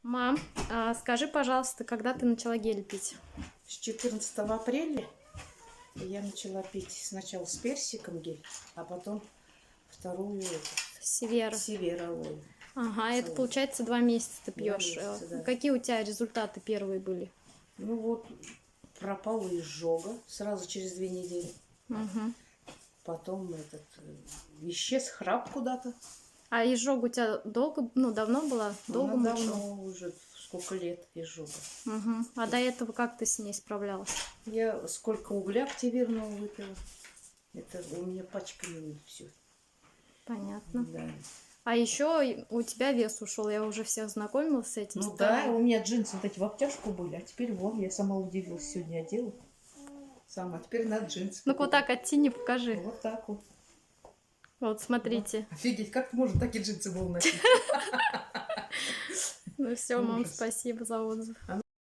Мам, скажи, пожалуйста, когда ты начала гель пить? С 14 апреля я начала пить сначала с персиком гель, а потом вторую Севера. северовую. Ага, это Целую. получается 2 месяца ты 2 пьешь. месяца, да. Какие у тебя результаты первые были? Ну вот, пропала изжога сразу через 2 недели. Угу. Потом исчез храп куда-то. А изжога у тебя долго, давно была? Долго Она мучила? давно уже, сколько лет изжога. Угу. А до этого как ты с ней справлялась? Я сколько угля активированного выпила. Это у меня пачками все. Понятно. Да. А еще у тебя вес ушел, я уже всех знакомилась с этим. Ну да, у меня джинсы вот эти в обтяжку были, а теперь вон, я сама удивилась, сегодня одела. Сама, теперь надо джинсы. Ну-ка вот так оттяни, покажи. Вот так вот. Вот, смотрите. Офигеть, как можно такие джинсы было носить? Ну все, мам, Ужас. спасибо за отзыв.